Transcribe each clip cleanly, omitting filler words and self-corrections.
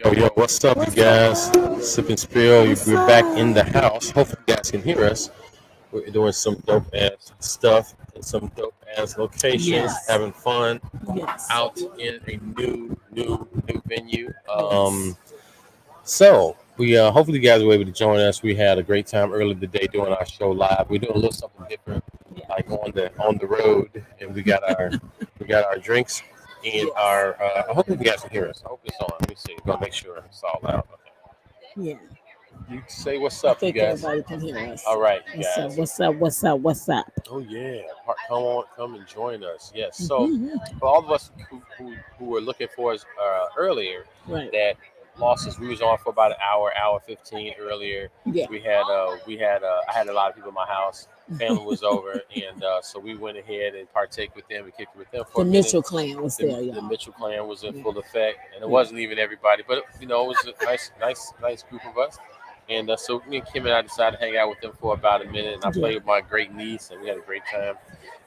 Yo, what's up, you guys? Sip and Spill. We're back in the house. Hopefully, you guys can hear us. We're doing some dope ass stuff in some dope ass locations, Yes. having fun Yes. out in a new venue. Yes. So we hopefully you guys were able to join us. We had a great time earlier today doing our show live. We're doing a little something different, Yeah. like on the road, and we got our drinks and Yes. our. I hope you guys can hear us. I hope it's on. Let me see. We're gonna make sure it's all loud. Okay. Yeah. You say what's I up, you think guys. everybody can hear us. All right, you What's up? guys. What's up? What's up? What's up? Oh yeah, come on, come and join us. Yes. So Mhm. for all of us who were looking for us earlier, Right. that lost us. We was on for about an hour 15 earlier. Yeah. I had a lot of people in my house. Family was over, and so we went ahead and partake with them. We kicked it with them for The a minute. Mitchell clan was there, The y'all. Mitchell clan was in Yeah. full effect, and it Yeah. wasn't even everybody, but it was a nice group of us. And so me and Kim and I decided to hang out with them for about a minute, and I Yeah. played with my great niece, and we had a great time.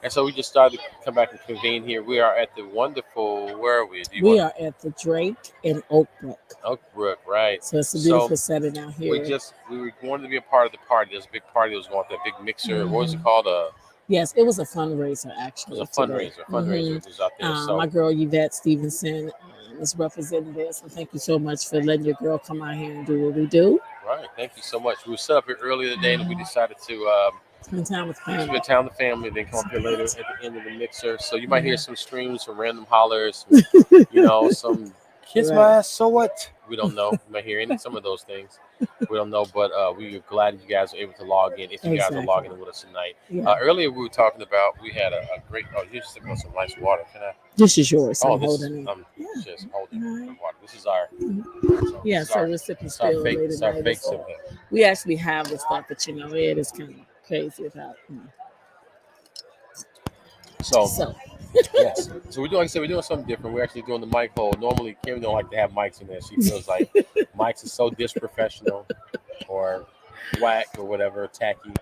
And so we just started to come back and convene here. We are at the wonderful. Where are we? Do you We want are at the Drake in Oakbrook. Oakbrook, right? So it's a So beautiful setting out we here. wanted to be a part of the party. There's a big party that was going on, that big mixer. What was it Mhm. called? Yes, it was a fundraiser It was actually a today. fundraiser that was out there. My So girl Yvette Stevenson is representing this, and thank you so much for letting your girl come out here and do what we do. right, thank you so much. We were set up here earlier today, and we decided to Spend time with family. spend time with the family, then come up here later at the end of the mixer. So you might hear Mhm. some screams, some random hollers, some kiss my Right. ass. So what? We don't know. You might hear some of those things. We don't know, but we are glad that you guys are able to log in. If you guys are Exactly. logging in with us tonight, Yeah. earlier we were talking about we had a great. Oh, you just took on some nice water. Can I? This is yours. Oh, I'm this is holding it. I'm Yeah. just holding All right. the water. This is our Yeah, this is so our we're sipping it's our still fake late it's at our night. fake sip. We actually have this stuff, but it is kind of crazy about. So So yes. So we're doing, like I said, we're doing something different. We're actually doing the mic hold. Normally, Kim don't like to have mics in there. She feels like mics are so disprofessional or whack or whatever, tacky.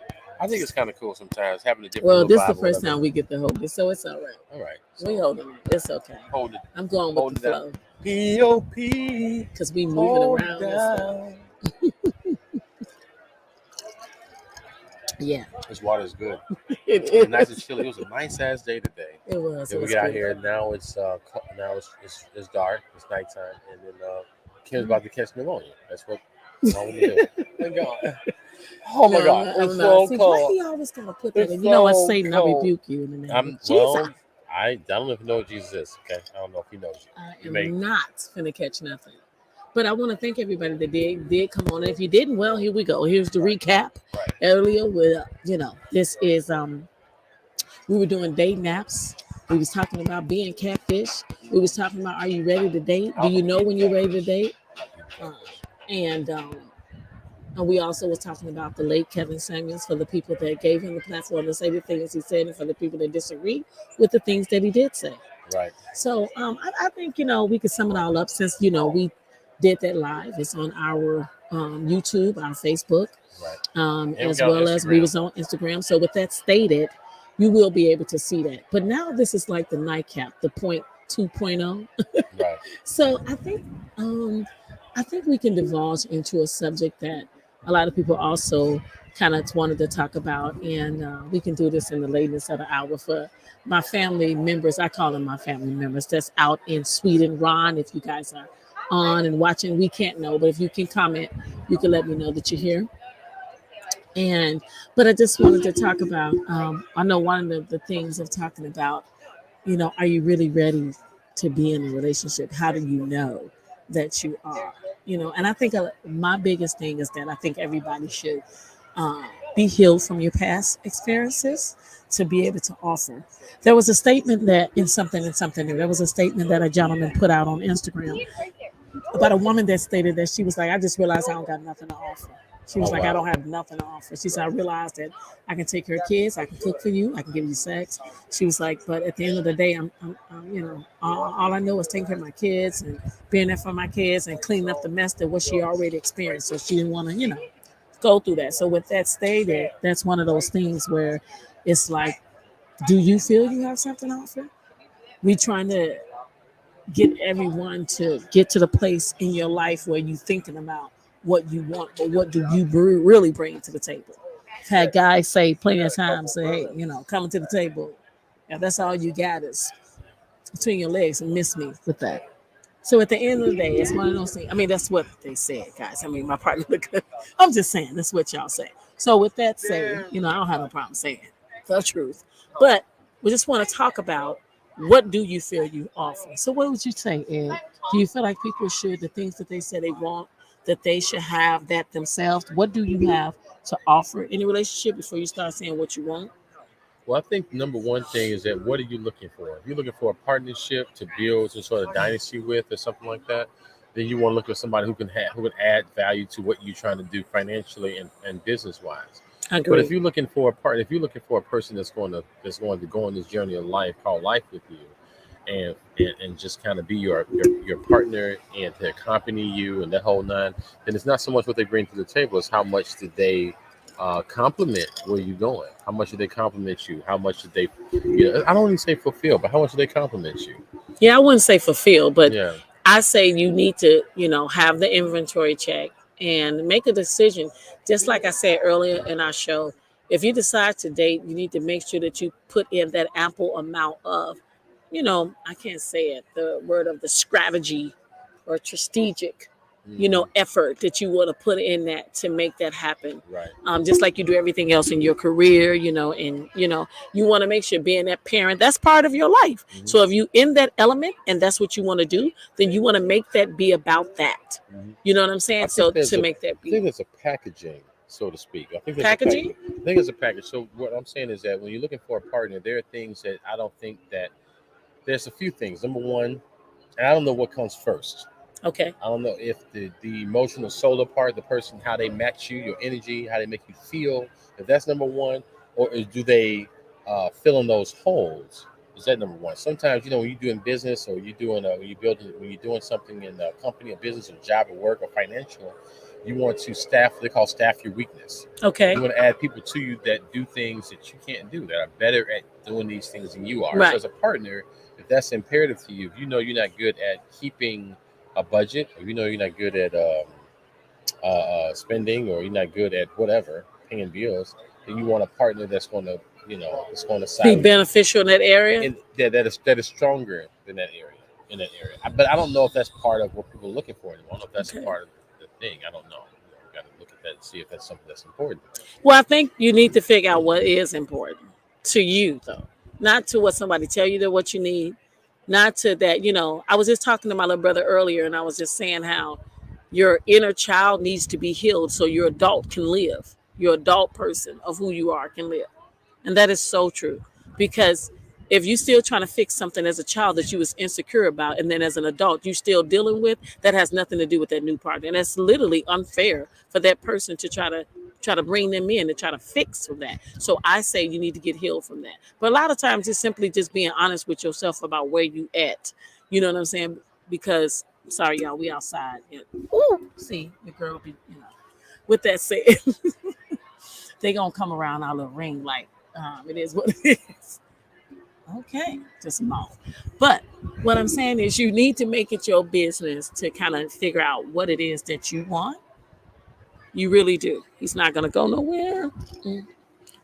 I think it's kind of cool sometimes having a different well, little this is the vibe or first whatever. time we get to hold this, so it's all right. All right. We So holding it. It's okay. hold it. I'm going Hold with it the down. flow P.O.P. because we moving Hold around it and stuff. down. Yeah, This water is good. it It's nice and is. chilly. It was a nice ass day today. It was. Then It we was get out good. here. Now it's dark. It's nighttime, and then Kim's about to catch pneumonia. That's what all we do. Thank God. Oh my No, God, I'm it's not. so See, why cold. he always gotta put that It's in? You know what, so Satan? I cold. rebuke you in the name I'm of Jesus. well. I don't even know what Jesus is. Okay, I don't know if he knows you. I You am may. not finna catch nothing. But I want to thank everybody that did come on. If you didn't, well, here we go. Here's the recap. Right. Earlier with this is we were doing date naps. We was talking about being catfish. We was talking about, are you ready to date? Do you know when you're ready to date? Uh, and we also was talking about the late Kevin Samuels, for the people that gave him the platform to say the things he said, and for the people that disagree with the things that he did say. Right. So I think we could sum it all up, since we did that live. It's on our YouTube, our Facebook, Right. And we as got on well as we Instagram. was on Instagram. So with that stated, you will be able to see that. But now this is like the nightcap, the point 2.0. Right. So I think we can divulge into a subject that a lot of people also kind of wanted to talk about, and we can do this in the lateness of the hour for my family members. I call them my family members. That's out in Sweden. Ron, if you guys are on and watching, we can't know, but if you can comment, you can let me know that you're here. But I just wanted to talk about. I know one of the things of talking about, are you really ready to be in a relationship? How do you know that you are? And I think my biggest thing is that I think everybody should be healed from your past experiences to be able to offer. There was a statement that in something new. There was a statement that a gentleman put out on Instagram about a woman that stated that she was like, I just realized I don't got nothing to offer. She was Oh, like, I wow. don't have nothing to offer. She said, I realized that I can take care of kids, I can cook for you, I can give you sex. She was like, but at the end of the day, all I know is taking care of my kids and being there for my kids and cleaning up the mess that what she already experienced. So she didn't want to, go through that. So with that stated, that's one of those things where it's like, do you feel you have something to offer? We trying to get everyone to get to the place in your life where you're thinking about what you want, but what do you really bring to the table. I've had guys say plenty of times, say, hey, coming to the table, if that's all you got is between your legs, and miss me with that. So at the end of the day, it's one of those things. I mean, that's what they said, guys. I mean, my partner, I'm just saying, that's what y'all say. So with that said, I don't have no problem saying the truth. But we just want to talk about, what do you feel you offer? So what would you say, Ed? Do you feel like people should, the things that they say they want, that they should have that themselves? What do you have to offer in a relationship before you start saying what you want? Well, I think number one thing is that what are you looking for? If you're looking for a partnership to build some sort of dynasty with or something like that, then you want to look for somebody who can add value to what you're trying to do financially and business wise. I But if agree. you're looking for a partner, if you're looking for a person that's going to go on this journey of life called life with you, and just kind of be your partner and to accompany you and that whole nine, then it's not so much what they bring to the table, it's how much did they compliment where you're going. How much do they compliment you? How much did they, I don't even say fulfill, but how much do they compliment you? Yeah, I wouldn't say fulfill, but Yeah. I say you need to, have the inventory check and make a decision. Just like I said earlier in our show, if you decide to date, you need to make sure that you put in that ample amount of, I can't say it, the word of the strategy or strategic, Hmm. effort that you want to put in that to make that happen. Right. Just like you do everything else in your career, and you want to make sure being that parent, that's part of your life. Hmm. So if you in that element and that's what you want to do, then you want to make that be about that. Hmm. You know what I'm I saying? think So there's to a make that I think be there's a packaging, so to speak. I think there's a packaging. package. I think it's a package. So what I'm saying is that when you're looking for a partner, there are things that I don't think that there's a few things. Number one, and I don't know what comes first. Okay. I don't know if the emotional solar part, the person, how they match you, your energy, how they make you feel, if that's number one, do they fill in those holes? Is that number one? Sometimes when you're doing business or when you're doing something in a company, a business, or job, or work, or financial, you want to staff. They call staff your weakness. Okay. You want to add people to you that do things that you can't do, that are better at doing these things than you are. So Right. as a partner, if that's imperative to you, if you know you're not good at keeping a budget, or you're not good at spending, or you're not good at whatever, paying bills, then you want a partner that's going to, that's going to Be side with you, beneficial in that area. and that is stronger than that area, in that area. But I don't know if that's part of what people are looking for anymore. I don't know if that's a Okay. part of the thing. I don't know. Got to look at that and see if that's something that's important. Well, I think you need to figure out what is important to you, though, not to what somebody tell you that what you need, not to that. I was just talking to my little brother earlier, and I was just saying how your inner child needs to be healed so your adult can live. Your adult person of who you are can live. And that is so true. Because if you still trying to fix something as a child that you was insecure about, and then as an adult you still dealing with, that has nothing to do with that new partner. And that's literally unfair for that person to try to bring them in to try to fix from that. So I say you need to get healed from that. But a lot of times it's simply just being honest with yourself about where you at. You know what I'm saying? Because sorry y'all, we outside. Ooh, see the girl be, with that said, they gonna come around our little ring like it is what it is. Okay, just a mouth. But what I'm saying is you need to make it your business to kind of figure out what it is that you want. You really do. He's not gonna go nowhere.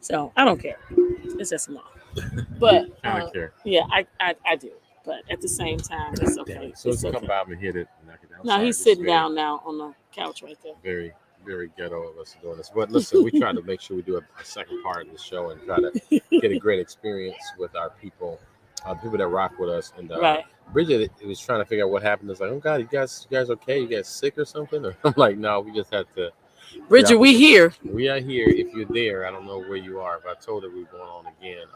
So I don't care. It's just a mouth. But Kind of care. yeah, I do. But at the same time, it's Dang. okay. As soon as It's you come okay. by, I'm gonna hit it. And knock it down. I'm No, sorry. he's This is sitting very, down now on the couch right very, very ghetto of us doing this. But listen, we try to make sure we do a second part of the show and try to get a great experience with our people, people that rock with us. And there. Right. Bridget was trying to figure out what happened. It's like, oh God, you guys okay? You guys sick or something? Or, I'm like, no, we just had to get Bridget, out. we here. We are here. If you're there, I don't know where you are, but I told her we are going on again.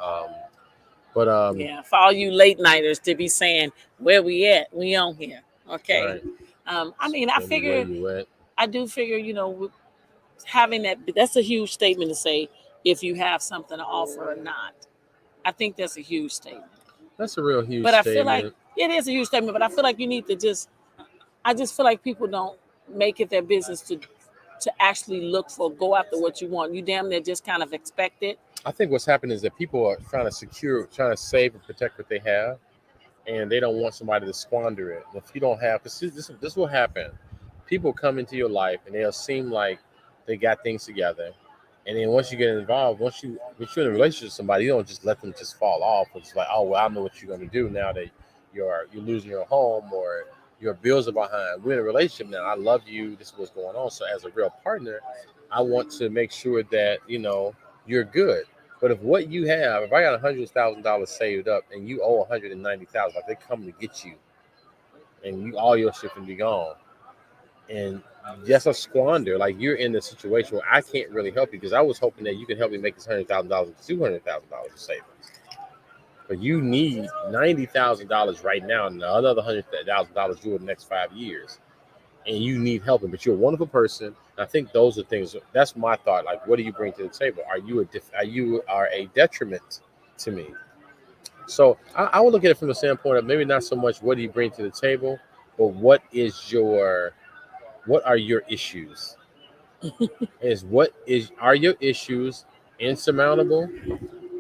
But Yeah, for all you late nighters to be saying where we at, we on here. Okay. right, I mean, I tell me where figure, you at. I do figure, having that's a huge statement to say if you have something to offer or not. I think that's a huge statement. That's a real huge But I feel like statement. it is a huge statement, but I feel like you need to I just feel like people don't make it their business to actually look for, go after what you want. You damn near just kind of expect it. I think what's happening is that people are trying to save and protect what they have, and they don't want somebody to squander it. If you don't have, because this will happen. People come into your life and they'll seem like they got things together, and then once you get involved, once you're in a relationship with somebody, you don't just let them just fall off. It's like, oh well, I know what you're going to do now that you're losing your home or your bills are behind. We're in a relationship now. I love you. This is what's going on. So as a real partner, I want to make sure that you're good. But if I got $100,000 saved up and you owe 190,000, like they come to get you, and all your shit can be gone, and that's a squander. Like you're in the situation where I can't really help you because I was hoping that you could help me make this $100,000 to $200,000 of savings. But you need $90,000 right now, and another $100,000 due in the next 5 years, and you need help. But you're a wonderful person. I think those are things. That's my thought. Like, what do you bring to the table? Are you a detriment to me? So I would look at it from the standpoint of maybe not so much what do you bring to the table, but what are your issues? Are your issues insurmountable,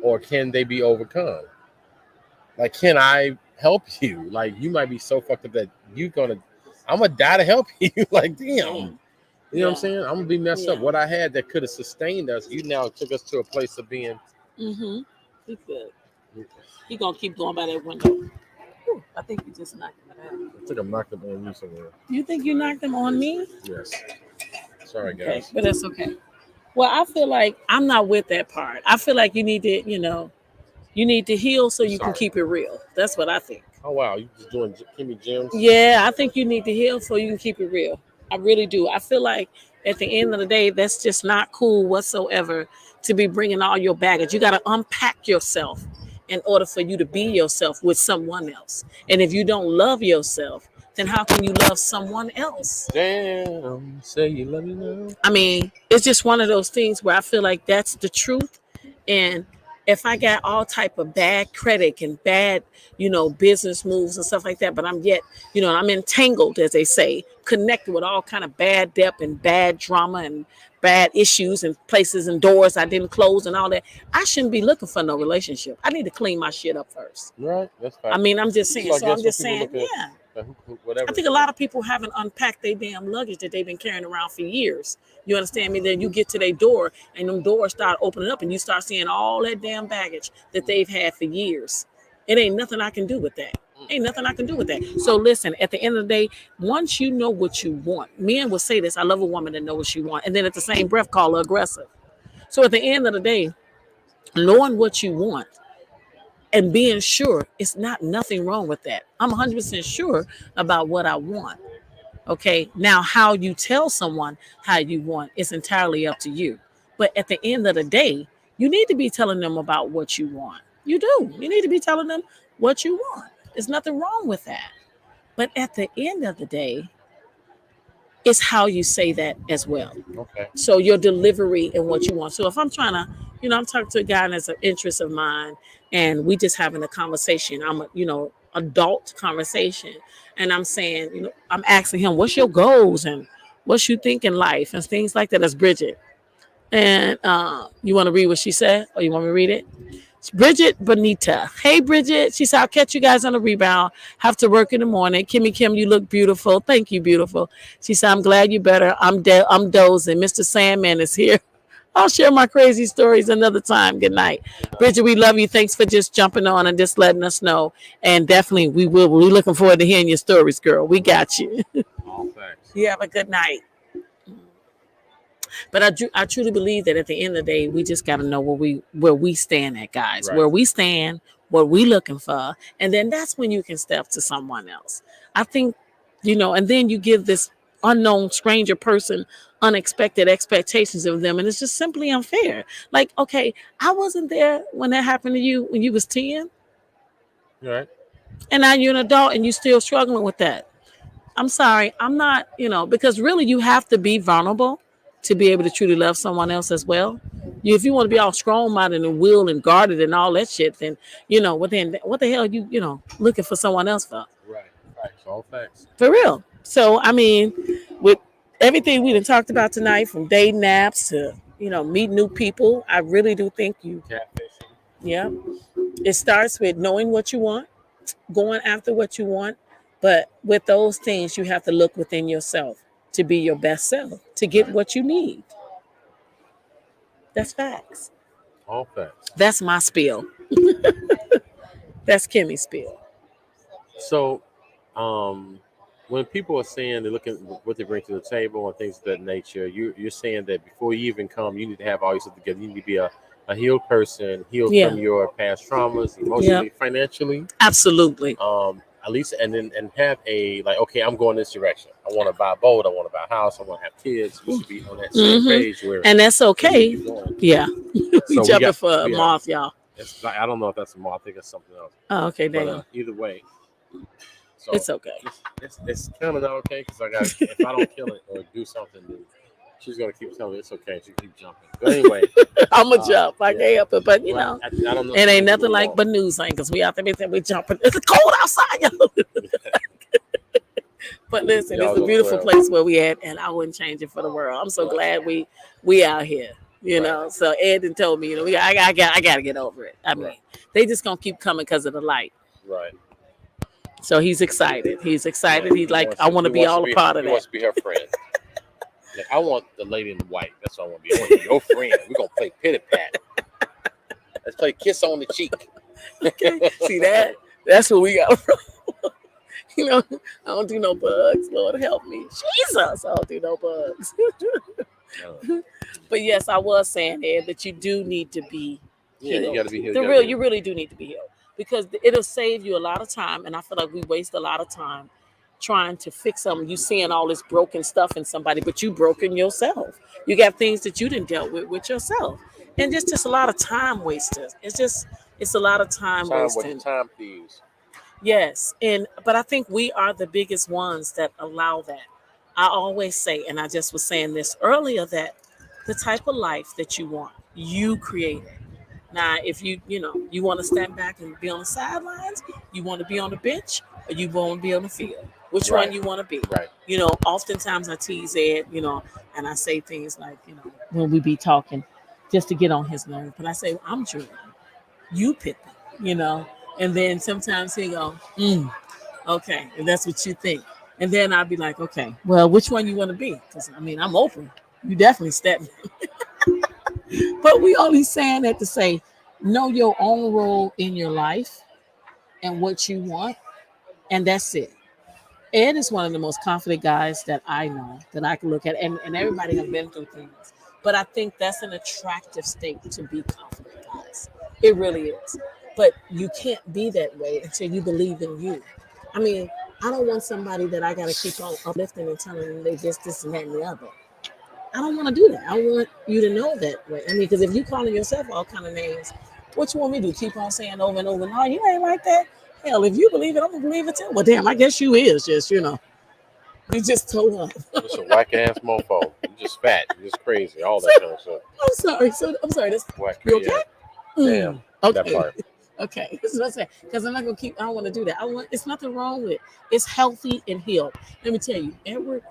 or can they be overcome? Like, can I help you? Like, you might be so fucked up that I'm gonna die to help you. Like, damn. You know what I'm saying? I'm gonna be messed up. What I had that could have sustained us, you now took us to a place of being. Mm-hmm. He could. He gonna keep going by that window. Ooh, I think you just knocked him out. I think I knocked him on you somewhere. You think you knocked him on me? Yes. Sorry, guys. Okay, but that's okay. Well, I feel like I'm not with that part. I feel like you need to heal so you can keep it real. That's what I think. Oh wow, you just doing Kimmy Gems? Yeah, I think you need to heal so you can keep it real. I really do. I feel like at the end of the day, that's just not cool whatsoever to be bringing all your baggage. You got to unpack yourself in order for you to be yourself with someone else. And if you don't love yourself, then how can you love someone else? Damn, say you love me now. I mean, it's just one of those things where I feel like that's the truth. And if I got all type of bad credit and bad, business moves and stuff like that, but I'm yet, I'm entangled, as they say, connected with all kind of bad debt and bad drama and bad issues and places and doors I didn't close and all that, I shouldn't be looking for no relationship. I need to clean my shit up first. Right, that's fine. I mean, I'm just saying. So I'm just saying, yeah. Whatever. I think a lot of people haven't unpacked their damn luggage that they've been carrying around for years. You understand me? Then you get to their door and them doors start opening up and you start seeing all that damn baggage that they've had for years. It ain't nothing I can do with that. Ain't nothing I can do with that. So listen, at the end of the day, once you know what you want, men will say this, I love a woman that knows what she wants, and then at the same breath call her aggressive. So at the end of the day, knowing what you want and being sure, it's not nothing wrong with that. I'm 100% sure about what I want. Okay, now how you tell someone how you want is entirely up to you. But at the end of the day, you need to be telling them about what you want. You do. You need to be telling them what you want. There's nothing wrong with that. But at the end of the day, it's how you say that as well. Okay. So your delivery and what you want. So if I'm trying to, I'm talking to a guy that's an interest of mine and we just having a conversation, adult conversation. And I'm saying, I'm asking him, what's your goals and what you think in life and things like that. That's Bridget. And you want to read what she said or you want me to read it? It's Bridget Bonita. Hey, Bridget. She said, I'll catch you guys on the rebound. Have to work in the morning. Kimmy Kim, you look beautiful. Thank you, beautiful. She said, I'm glad you better. I'm dozing. Mr. Sandman is here. I'll share my crazy stories another time. Good night. Bridget, we love you. Thanks for just jumping on and just letting us know. And definitely, we're looking forward to hearing your stories, girl. We got you. All thanks. You have a good night. But I truly believe that at the end of the day, we just got to know where we stand at, guys. Right. Where we stand, what we looking for. And then that's when you can step to someone else. I think, and then you give this unknown stranger person unexpected expectations of them. And it's just simply unfair. Like, okay, I wasn't there when that happened to you when you was 10. Right. And now you're an adult and you're still struggling with that. I'm sorry. I'm not, because really you have to be vulnerable to be able to truly love someone else as well. If you want to be all strong-minded and will and guarded and all that shit, then, what the hell are you, looking for someone else for? Right. All facts. For real. So, I mean, with everything we done talked about tonight, from dating apps to, meet new people, I really do think Catfishing. Yeah. It starts with knowing what you want. going after what you want. But with those things, you have to look within yourself to be your best self, to get what you need. That's facts. All facts. That's my spiel. That's Kimmy's spiel. So, when people are saying they're looking at what they bring to the table and things of that nature, you're saying that before you even come, you need to have all your stuff together. You need to be a healed person, healed Yeah. from your past traumas, emotionally, financially. Absolutely. At least, and have a like, okay, I'm going this direction. I want to buy a boat. I want to buy a house. I want to have kids. We should be on that same page. Where And that's okay. Yeah. We jumping for a moth, y'all. It's like, I don't know if that's a moth. I think it's something else. Oh, okay, But damn. either way, so It's okay. It's kind of not okay because I got if I don't kill it or do something, then she's gonna keep telling me it's okay. She keep jumping. But anyway, I'm a jump. I can't help it, but you know, I don't know. it ain't nothing like but news anchors. We out there saying we jumping. It's cold outside, y'all. But listen, it's a beautiful place where we at, and I wouldn't change it for the world. I'm so glad we out here. You know, so Ed and told me, you know, I got to get over it. I mean, they just gonna keep coming because of the light. Right. So he's excited. He's excited. He's like, I want to be all a part of that. He wants to be her friend. Like, I want the lady in the white. That's what I want to be. I want to be your friend. We're gonna play pitty pat. Let's play kiss on the cheek. Okay. See that? That's what we got from. You know, I don't do no bugs. Lord help me. Jesus, I don't do no bugs. But yes, I was saying, Ed, that you do need to be healed. You got to be healed. You really do need to be healed because it'll save you a lot of time. And I feel like we waste a lot of time trying to fix something. You seeing all this broken stuff in somebody, but you broken yourself. You got things that you didn't deal with yourself. And just a lot of time wasters. It's a lot of time wasting. Time thieves. Yes. But I think we are the biggest ones that allow that. I always say, and I just was saying this earlier, that the type of life that you want, you create it. Now, if you want to stand back and be on the sidelines, you want to be on the bench, or you want to be on the field. Which one you want to be? Right. You know, oftentimes I tease Ed, you know, and I say things like, you know, when we be talking, just to get on his nerve. But I say, well, I'm Jordan. You pick them, you know. And then sometimes he go, okay, if that's what you think. And then I'll be like, okay, well, which one you want to be? Because, I mean, I'm open. You definitely step me. But we only saying that to say, know your own role in your life and what you want. And that's it. Ed is one of the most confident guys that I know, that I can look at. And everybody has been through things. But I think that's an attractive state to be confident, guys. It really is. But you can't be that way until you believe in you. I mean, I don't want somebody that I got to keep on uplifting and telling them they this, and that, and the other. I don't want to do that. I want you to know that way. I mean, because if you calling yourself all kind of names, what you want me to do? Keep on saying over and over, no, you ain't like that. Hell, if you believe it, I'm going to believe it too. Well, damn, I guess you is just, you know. You just told up. Just a whack-ass mofo. You just fat. You just crazy. All that kind of stuff. I'm sorry. That's, whack, you okay? Damn. Okay. That part. Okay, that's what I'm saying. Because I'm not gonna I don't want to do that. It's nothing wrong with it. It's healthy and healed. Let me tell you, Edward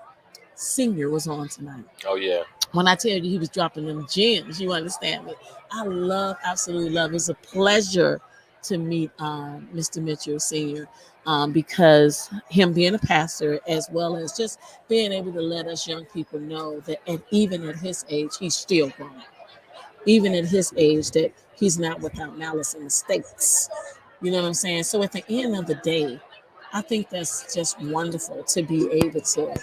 Senior was on tonight. Oh yeah. When I tell you he was dropping them gems, you understand me. I absolutely love. It's a pleasure to meet Mr. Mitchell Senior, because him being a pastor, as well as just being able to let us young people know that, and even at his age, he's still growing. Even at his age, that he's not without malice and mistakes. You know what I'm saying? So at the end of the day, I think that's just wonderful to be able to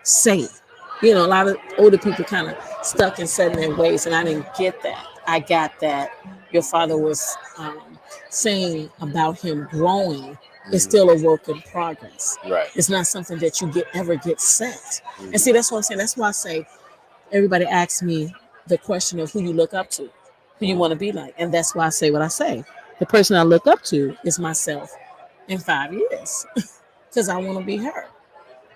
say. You know, a lot of older people kind of stuck in set in their ways, and I didn't get that. I got that your father was saying about him growing. It's still a work in progress. Right. It's not something that you ever get set. And see, that's what I'm saying. That's why I say everybody asks me the question of who you look up to, who you want to be like. And that's why I say what I say. The person I look up to is myself in 5 years because I want to be her.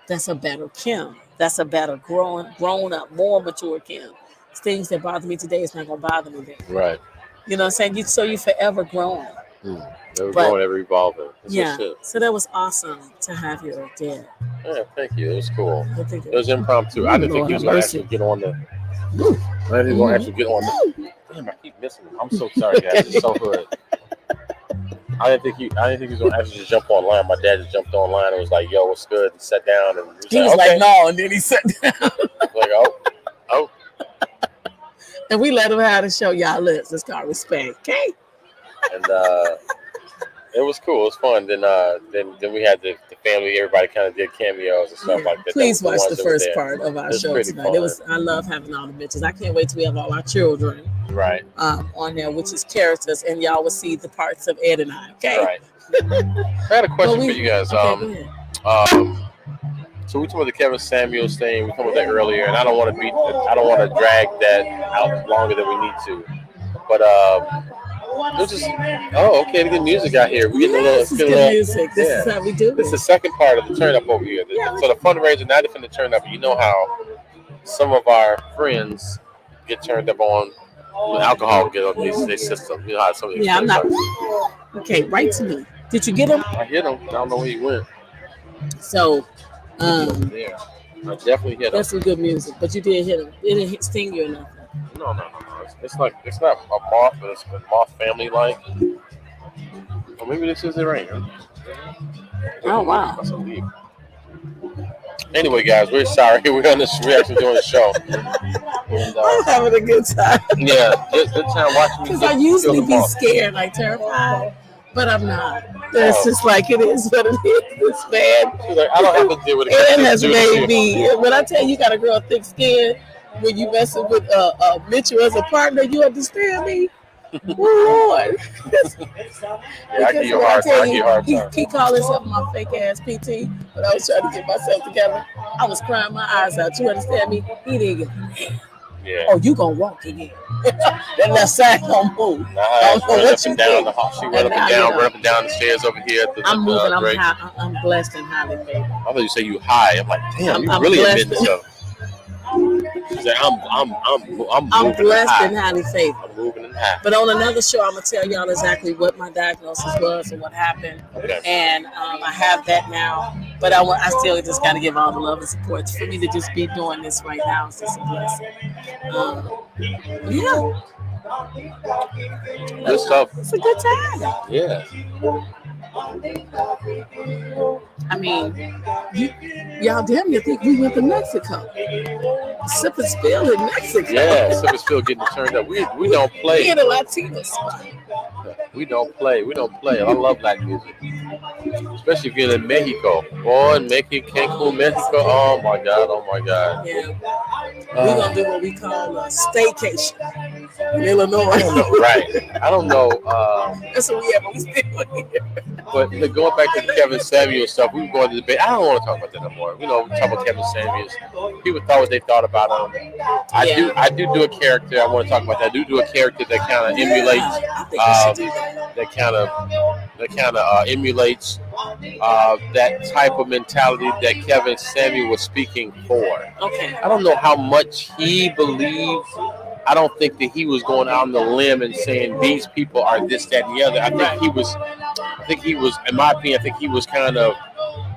That's a better Kim. That's a better grown up, more mature Kim. Things that bother me today is not going to bother me then. Right. You know what I'm saying? So you forever growing. Never growing, ever evolving. That's so that was awesome to have you there. Yeah, thank you. It was cool. It was impromptu. I didn't think he was going to actually get on the... I didn't want to actually get on the... Damn, I keep missing him. I'm so sorry, guys. It's so hood. I didn't think he was gonna actually just jump online. My dad just jumped online and was like, "Yo, what's good?" And sat down and He was okay. like, no, and then he sat down. Like, oh, And we let him have the show. Y'all list. It's called respect. Okay. and it was cool. It was fun. Then we had the family. Everybody kind of did cameos and stuff like that. Please That was watch ones the that were first there. part of our It was show pretty tonight. fun. I love having all the bitches. I can't wait till we have all our children Right. on there, which is characters, and y'all will see the parts of Ed and I. Okay. Right. I had a question for you guys. Okay, go ahead. So we talked about the Kevin Samuels thing. We talked about that earlier, and I don't want to drag that out longer than we need to. But it was just okay. We get music out here. We get Yes, it's good music. This is how we do This is it. the second part of the turn up over here. So the fundraiser, not even the turn up. You know how some of our friends get turned up on when alcohol get on their system. You know how some of these Yeah, I'm not. are. Okay, right to me. Did you get him? I hit him. I don't know where he went. So, Yeah, I definitely hit him. that's some good music, but you did hit him. It didn't sting you or nothing. No. It's not a moth, but it's a moth family like. Or maybe this is it right here. Oh, wow. Must have leave. Anyway, guys, we're sorry. We're actually doing a show. And, I'm having a good time. Yeah, good time watching me. Because I usually be scared, like terrified, but I'm not. It's just like it is what it is. It's bad. She's like, I don't have to deal with it. It has made me. When I tell you, you got a girl thick skin when you messing with Mitchell as a partner, you understand me? Oh, Lord. Yeah, I give you a hard time. He called himself my fake ass PT, but I was trying to get myself together. I was crying my eyes out. You understand me? He didn't get it. Yeah. Oh, you gonna walk again? That left side don't move. I don't know what you down the hall. She run up and down the stairs over here. I'm moving. I'm blessed and highly favored. I thought you say you high. I'm like, damn, you really admitting yourself. She's like, I'm blessed and highly favored. I'm moving and high. But on another show, I'm gonna tell y'all exactly what my diagnosis was and what happened. Okay. And I have that now. But I still just gotta give all the love and support. For me to just be doing this right now is just a blessing. Yeah. Good stuff. It's a good time. Yeah. I mean, y'all damn near think we went to Mexico. Sip and spill in Mexico. Yeah, sip and spill getting turned up. We don't play. We in a Latino spot. We don't play. I love black music. Especially if you're in Mexico. Boy, in Mexico, Cancun, Mexico. Oh my God. Yeah. We're going to do what we call a staycation in Illinois. I don't know. That's what we have. We still here. But going back to the Kevin Samuels stuff, we were going to the debate. I don't want to talk about that no more. We talk about Kevin Samuels. People thought what they thought about him. I do a character. I want to talk about that. I do a character that kind of emulates. That kind of emulates that type of mentality that Kevin Samuel was speaking for. Okay. I don't know how much he believed. I don't think that he was going out on the limb and saying these people are this, that, and the other. I think he was, in my opinion, I think he was kind of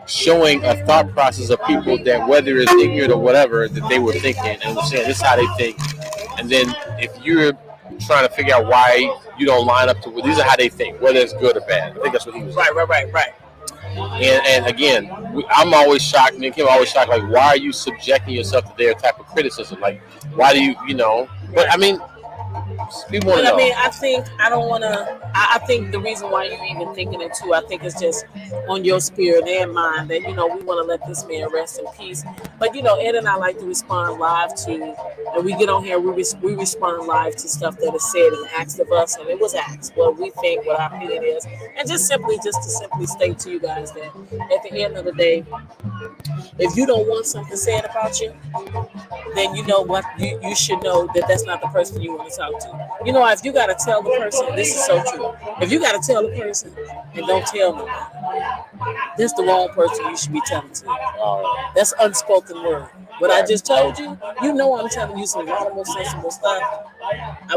showing a thought process of people that, whether it's ignorant or whatever, that they were thinking and was saying this is how they think. And then if you're trying to figure out why you don't line up to these are how they think, whether it's good or bad. I think that's what he was saying. Right. And again, I'm always shocked, and Kim always shocked, like, why are you subjecting yourself to their type of criticism? Like, why do you but I mean, people want to know. I mean, I think the reason why you're even thinking it too, I think it's just on your spirit and mind that, we want to let this man rest in peace. But, Ed and I like to respond live to, and we get on here, we respond live to stuff that is said and asked of us, and it was asked what we think, what our opinion is, and just to simply state to you guys that at the end of the day, if you don't want something said about you, then you know what, you should know that that's not the person you want to talk to. If you got to tell the person, this is so true. If you got to tell the person and don't tell nobody, that's the wrong person you should be telling to. That's unspoken word. What I just told you, I'm telling you some valuable, sensible stuff.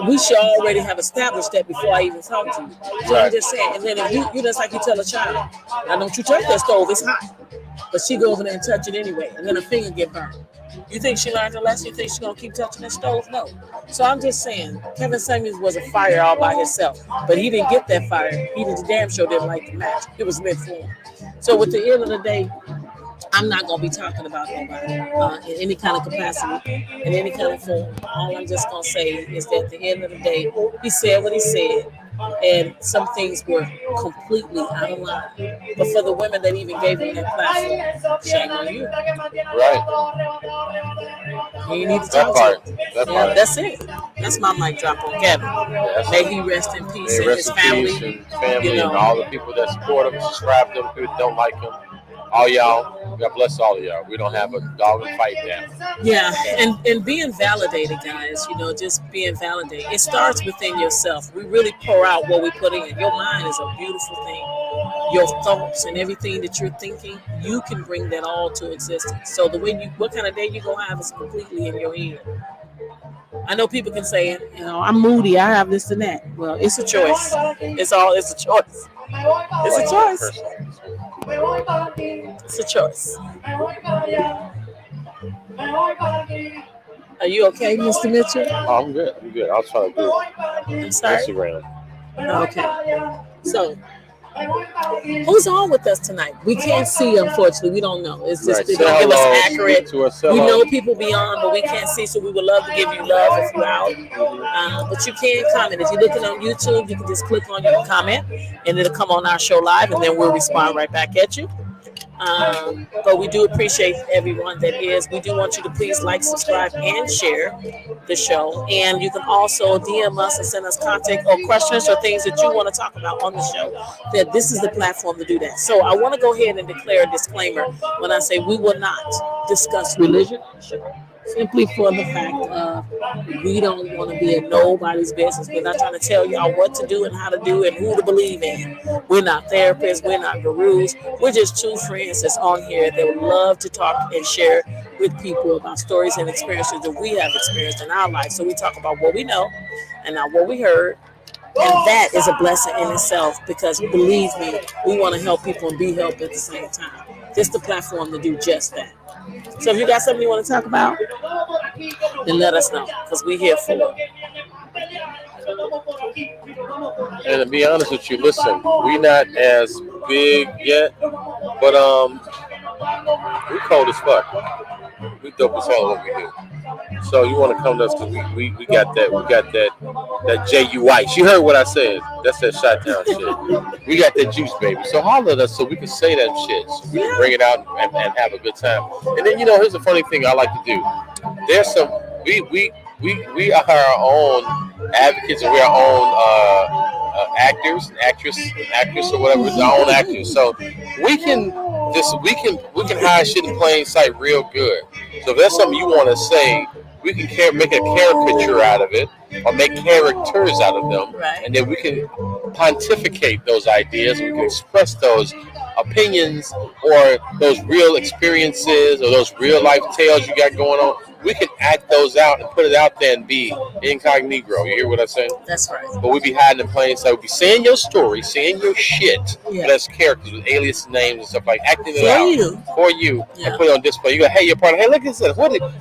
We should already have established that before I even talk to you. So I'm just saying. And then if you just like you tell a child, now don't you touch that stove, it's hot. but she go over there and touch it anyway, and then her finger get burned. You think she learned her lesson? You think she's gonna keep touching the stove? No. So I'm just saying, Kevin Samuels was a fire all by himself, but he didn't get that fire. He just damn sure didn't like the match. It was meant for him. So at the end of the day, I'm not gonna be talking about nobody in any kind of capacity, in any kind of form. All I'm just gonna say is that at the end of the day, he said what he said, and some things were completely out of line. But for the women that even gave him that platform, shame on you. Right. You need to That talk part. to him. That Yeah, part. that's it. That's my mic drop on Kevin. May he rest in peace, May and rest his in peace family. and family You know. and all the people that support him, subscribe to him, people that don't like him. All y'all, God bless all of y'all. We don't have a dog and fight now. Yeah, and being validated, guys, you know, just being validated. It starts within yourself. We really pour out what we put in. Your mind is a beautiful thing. Your thoughts and everything that you're thinking, you can bring that all to existence. So the way you, what kind of day you gonna have is completely in your head. I know people can say, you know, I'm moody, I have this and that. Well, it's a choice. It's a choice. It's a choice. It's a choice. Are you okay, Mr. Mitchell? Oh, I'm good. I'm good. I was trying to do I'm sorry. Instagram. Okay. So, who's on with us tonight? We can't see, unfortunately. We don't know. It's just Right. they Say don't give us hello accurate. to us. We Hello. know people be on, but we can't see, so we would love to give you love if you're out. But you can comment. If you're looking on YouTube, you can just click on your comment, and it'll come on our show live, and then we'll respond right back at you. But we do appreciate everyone that is. We do want you to please like, subscribe, and share the show. And you can also DM us and send us contact or questions or things that you want to talk about on the show. That this is the platform to do that. So I want to go ahead and declare a disclaimer when I say we will not discuss religion on the show. Simply for the fact of we don't want to be in nobody's business. We're not trying to tell y'all what to do and how to do and who to believe in. We're not therapists. We're not gurus. We're just two friends that's on here that would love to talk and share with people about stories and experiences that we have experienced in our life. So we talk about what we know and not what we heard. And that is a blessing in itself because believe me, we want to help people and be helped at the same time. This is the platform to do just that. So if you got something you want to talk about, then let us know because we're here for it. And to be honest with you, listen, we not as big yet, but we cold as fuck. We dope as hell what we do. So you want to come to us because we got that J.U. White. You heard what I said. That's that Chi-Town shit. We got that juice, baby. So holler at us so we can say that shit. So we can bring it out and have a good time. And then, you know, here's the funny thing I like to do. There's some, we are our own advocates and we're our own actors and actress or whatever. We're our own actors. So we can hide shit in plain sight real good. So if that's something you want to say, we can make a caricature out of it or make characters out of them, Right. and then we can pontificate those ideas. We can express those opinions or those real experiences or those real life tales you got going on. We can act those out and put it out there and be incognito. You hear what I'm saying? That's right. But we be hiding in plain sight. We be saying your story, saying your shit, Yeah. but as characters with alias names and stuff like acting it For out you. for you Yeah. and put it on display. You go, hey, your partner, hey, look at this.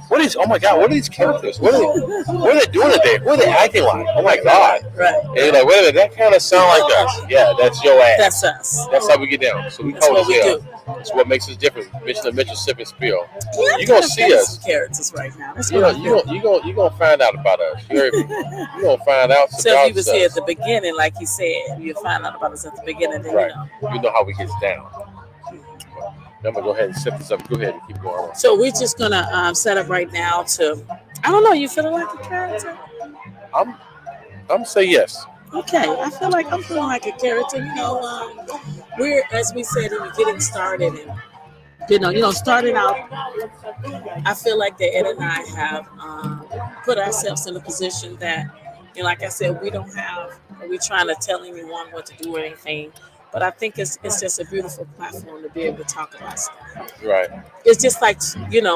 What is? Oh my God, what are these characters? What are they doing today? What are they acting like? Oh my God. Right. And you're like, wait a minute, that kind of sound like us. Yeah, that's your ass. That's us. That's how we get down. So we That's cold what as we hell. do. That's what makes us different. Mitchell&Mitchell sip and spill. Yeah, You gonna see us. some characters right now. That's You what you gonna find out about us. You heard me. You gonna find out So about if you was here at us. the beginning, like you said, you'll find out about us at the beginning. Then Right. you know. You know how we get down. I'm gonna go ahead and sip this up. Go ahead and keep going on. So we're just gonna set up right now to. I don't know. You feeling like a character? I'm say yes. Okay, I feel like I'm feeling like a character. You know, we're as we said, we're getting started, and starting out. I feel like that Ed and I have put ourselves in a position that, like I said, we don't have. We're trying to tell anyone what to do or anything, but I think it's just a beautiful platform to be able to talk about stuff. Right. It's just like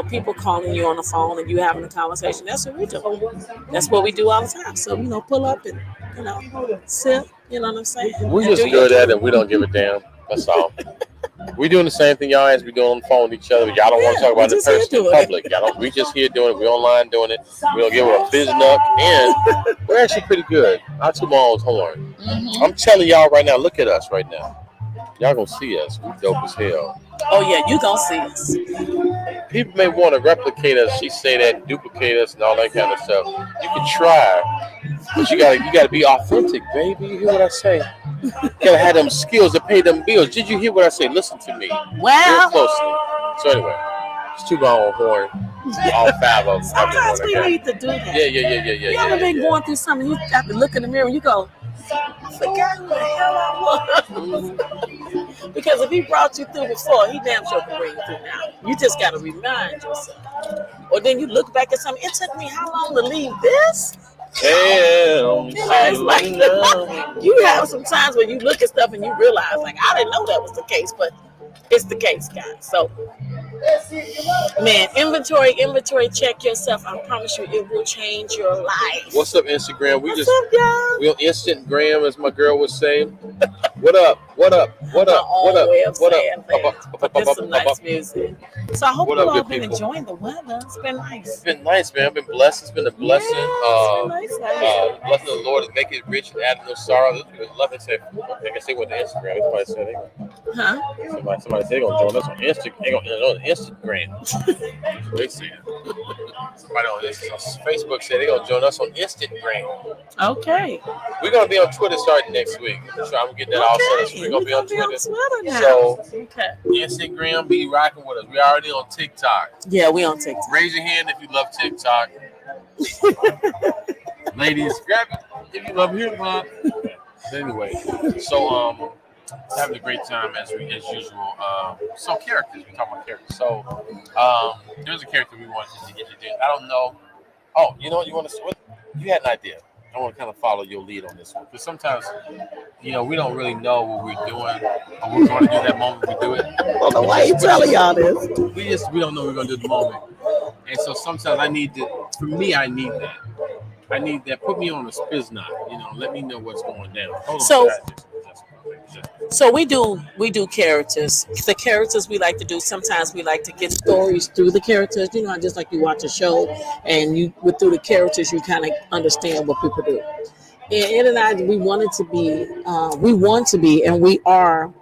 people calling you on the phone and you having a conversation. That's what we do. That's what we do all the time. So pull up and sip. You know what I'm saying? We're And just do your good at thing. it. We don't give a damn. That's all. We doing the same thing y'all as we doing on the phone with each other. Y'all don't want to talk we about it in just here person in doing it. public. Y'all don't. We just here doing it. We online doing it. We gonna give her a fizz nut, and we're actually pretty good. Our two balls horn. Mhm. I'm telling y'all right now. Look at us right now. Y'all gonna see us. We dope as hell. Oh yeah, you gonna see us. People may want to replicate us. She say that, duplicate us, and all that kind of stuff. You can try, but you gotta be authentic, baby. You hear what I say? You gotta have them skills to pay them bills. Did you hear what I say? Listen to me real Well, closely. So anyway, it's two ball horn, all five of them. sometimes we need to do that. Yeah. You ever been going through something? You have to look in the mirror and you go, I forgot who the hell I was. Because if he brought you through before, he damn sure can bring you through now. You just got to remind yourself. Or then you look back at something. It took me how long to leave this? Damn. It's like you have some times when you look at stuff and you realize, like, I didn't know that was the case, but it's the case, guys. So, man, inventory, check yourself. I promise you, it will change your life. What's up, Instagram? What's up, y'all? We on Instagram, as my girl would say. What up? What up? What up? What up? What up? But this is some nice music. So I hope What you up, all good been people? enjoying the weather. It's been nice. It's been nice, man. I've been blessed. It's been a blessing. Nice. The blessing of the Lord is make it rich and add no sorrow. Love it. Like I say with the Instagram. Somebody said Huh? somebody said they're gonna join us on Instagram. They're gonna join on Instagram. They said. Somebody on Facebook said they're gonna join us on Instagram. Okay. We're gonna be on Twitter starting next week. I'm trying to get that all set up. So we're gonna be on Twitter. now. So Okay. Instagram, be rocking with us. We already on TikTok. Yeah, we on TikTok. Raise your hand if you love TikTok. Ladies, grab it if you love hip hop. Anyway, so having a great time as usual. So characters, we talking about characters. So there's a character we wanted to introduce. I don't know. Oh, you know what you want to? You had an idea. I want to kind of follow your lead on this one because sometimes, we don't really know what we're doing or we're going to do that moment we do it. Well, why are you telling y'all this? We don't know what we're going to do at the moment, and so sometimes I need that. For me, I need that. I need that. Put me on a spizz knot. Let me know what's going down. Hold So- on. So we do characters. The characters we like to do. Sometimes we like to get stories through the characters. Just like you watch a show and through the characters you kind of understand what people do. And Ed and I, we want to be, and we are,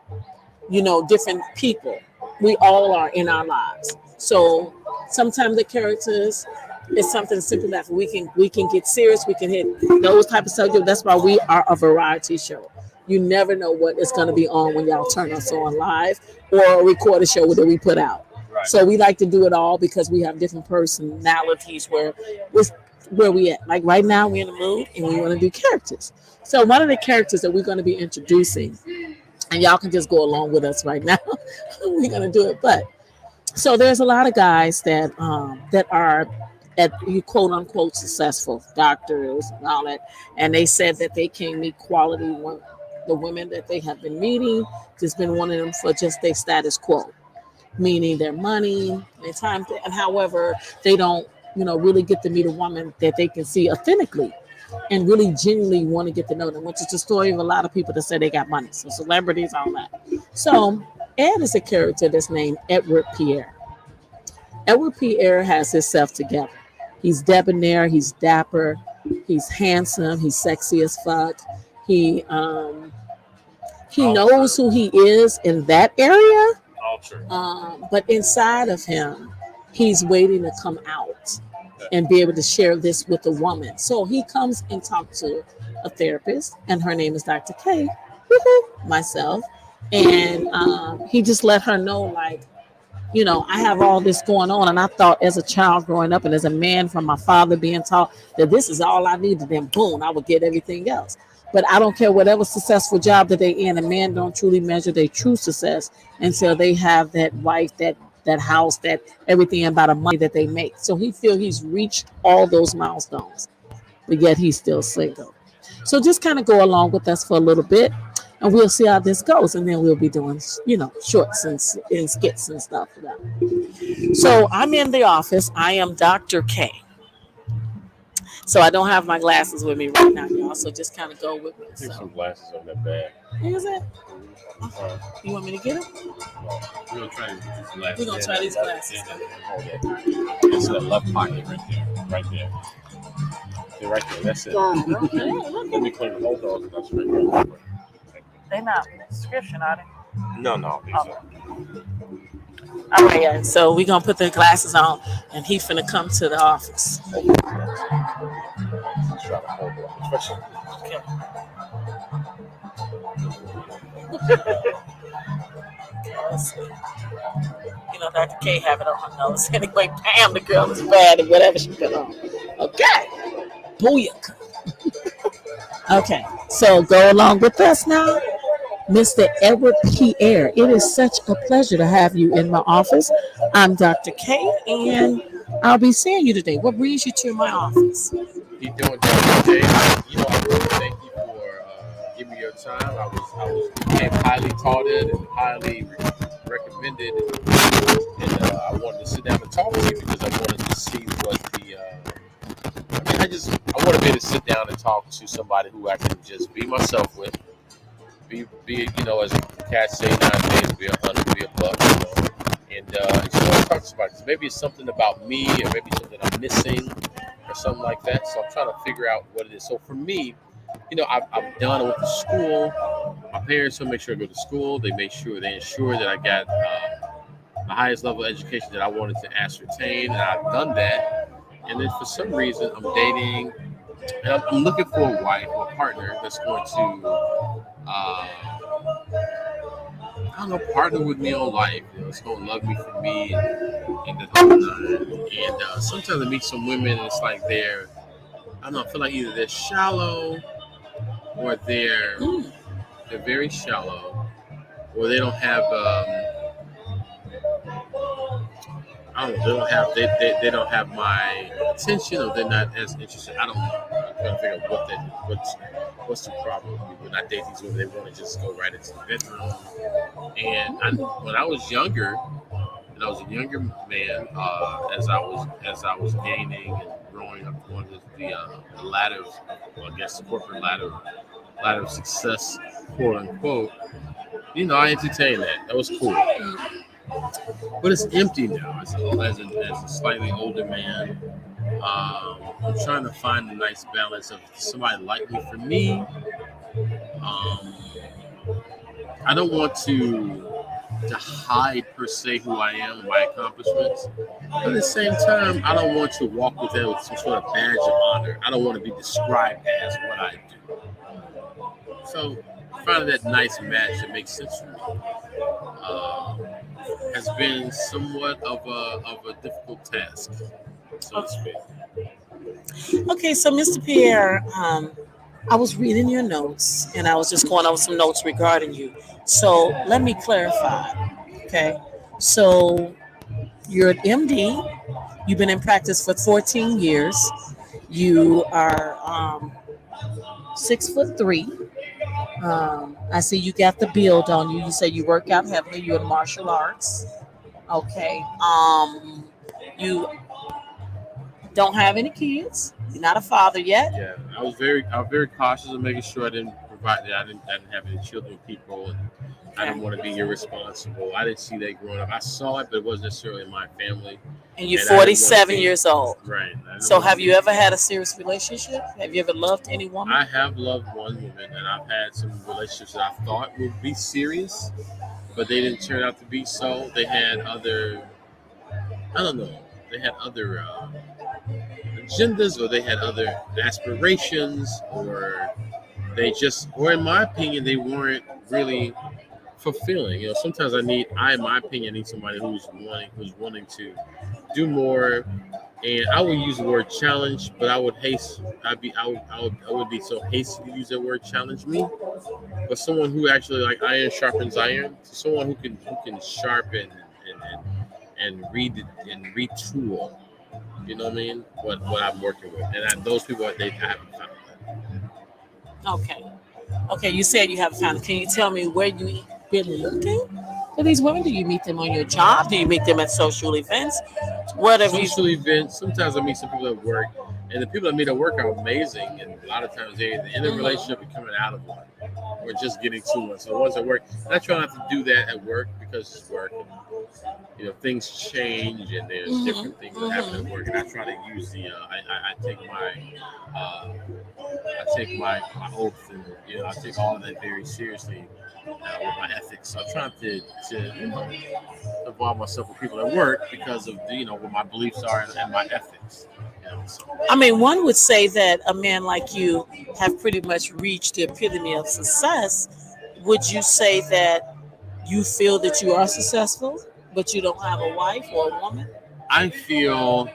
different people. We all are in our lives. So sometimes the characters is something simple that we can get serious. We can hit those type of subjects. That's why we are a variety show. You never know what is going to be on when y'all turn us on live or record a show that we put out. Right. So we like to do it all because we have different personalities where we at. Like right now we're in the mood and we want to do characters. So one of the characters that we're going to be introducing, and y'all can just go along with us right now. We're going to do it. But so there's a lot of guys that are at you quote unquote successful doctors and all that, and they said that they can't meet quality the women that they have been meeting, just been wanting them for just their status quo, meaning their money, their time, and however they don't, really get to meet a woman that they can see authentically and really genuinely want to get to know them, which is the story of a lot of people that say they got money, so celebrities, all that. So Ed is a character that's named Edward Pierre. Edward Pierre has himself together. He's debonair, he's dapper, he's handsome, he's sexy as fuck. He knows who he is in that area, but inside of him, he's waiting to come out and be able to share this with a woman. So he comes and talks to a therapist, and her name is Dr. K, myself, and he just let her know, like, I have all this going on, and I thought as a child growing up and as a man from my father being taught that this is all I needed, then boom, I would get everything else. But I don't care whatever successful job that they in, a man don't truly measure their true success until they have that wife, that house, that everything about the money that they make. So he feels he's reached all those milestones, but yet he's still single. So just kind of go along with us for a little bit, and we'll see how this goes. And then we'll be doing, shorts and skits and stuff. So I'm in the office. I am Dr. K. So I don't have my glasses with me right now, y'all. So just kind of go with me. I think some So glasses on that bag. is it? Uh, You want me to get them? no. We're gonna try these glasses. We're gonna try these glasses. Hold that. It's that left pocket right there. Right there. Yeah, right there. That's it. Okay. Let me clean the whole dog. That's right. They're not prescription, are they? No. These are. All right, yeah. So we're gonna put the glasses on, and he finna come to the office. Try to hold it. Especially. Okay. Let's see. You know, Dr. K have it on her nose. Anyway, Pam, the girl is bad at whatever she put on. Okay. Booyah. Okay. So go along with us now. Mr. Edward Pierre, it is such a pleasure to have you in my office. I'm Dr. K, and I'll be seeing you today. What brings you to my office? You doing that today? I really thank you for giving me your time. I became highly taught and highly recommended, and I wanted to sit down and talk to you because I wanted to see what the. I want to be able to sit down and talk to somebody who I can just be myself with. Be as cats say nowadays, be 100, be a buck, and just talk to somebody. Maybe it's something about me, or maybe something I'm missing, or something like that. So I'm trying to figure out what it is. So for me, I'm done. I went to school. My parents will make sure I go to school. They ensure that I got the highest level of education that I wanted to ascertain, and I've done that. And then for some reason, I'm dating, and I'm looking for a wife or a partner that's going to. I don't know, partner with me on life. It's gonna love me for me and the whole nine. And sometimes I meet some women, and it's like I don't know, I feel like either they're shallow or they're very shallow, or they don't have I don't know, they don't have my attention, or they're not as interested. I don't know. I'm trying to figure out what's the problem when I date these women. They want to just go right into the bedroom. And when I was younger, and I was a younger man, as I was gaining and growing up, going to the ladder, I guess the corporate ladder of success, quote unquote. I entertained that. That was cool. But it's empty now. As a slightly older man, I'm trying to find a nice balance of somebody like me for me. I don't want to hide per se who I am and my accomplishments. But at the same time, I don't want to walk with that with some sort of badge of honor. I don't want to be described as what I do. So finding that nice match that makes sense for me has been somewhat of a difficult task, so to speak. Okay, so Mr. Pierre, I was reading your notes, and I was just going over some notes regarding you. So let me clarify. Okay, so you're an MD. You've been in practice for 14 years. You are 6'3". I see you got the build on you. You say you work out heavily. You're in martial arts. Okay. You don't have any kids. You're not a father yet. Yeah, I was very cautious of making sure I didn't have any children with people, and I didn't want to be irresponsible. I didn't see that growing up. I saw it, but it wasn't necessarily in my family. And you're 47 years old. Right. So have you ever had a serious relationship? Have you ever loved any woman? I have loved one woman, and I've had some relationships that I thought would be serious, but they didn't turn out to be so. They had other, I don't know, they had other agendas, or they had other aspirations, or or in my opinion, they weren't really fulfilling. Sometimes in my opinion, need somebody who's wanting to do more. And I would use the word challenge, but I would be so hasty to use that word challenge me. But someone who actually, like, iron sharpens iron, someone who can sharpen and retool. You know what I mean? What I'm working with, and those people I haven't found that. Okay. You said you haven't found it. Can you tell me where you been looking for these women? Do you meet them on your job? Do you meet them at social events? Social events. Sometimes I meet some people at work. And the people that meet at work are amazing, and a lot of times they're in a relationship and coming out of one, or just getting to one. So the ones at work, and I try not to do that at work because it's work. And, things change, and there's different things that happen at work. And I try to use I take uh, my oath, and I take all of that very seriously with my ethics. So I'm trying to involve myself with people at work because of what my beliefs are and my ethics. So. I mean, one would say that a man like you have pretty much reached the epitome of success. Would you say that you feel that you are successful, but you don't have a wife or a woman? I feel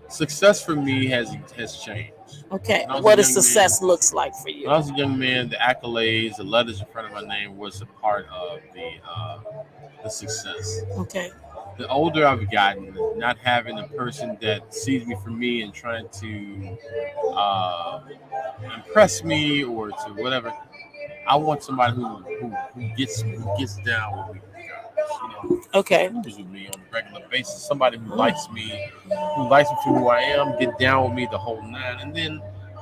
success for me has changed. Okay, what does success looks like for you? When I was a young man, the accolades, the letters in front of my name was a part of the success. Okay. The older I've gotten, not having a person that sees me for me and trying to impress me or to whatever, I want somebody who gets down with me. Okay. Who's with me on a regular basis. Somebody who likes me for who I am, get down with me the whole nine, and then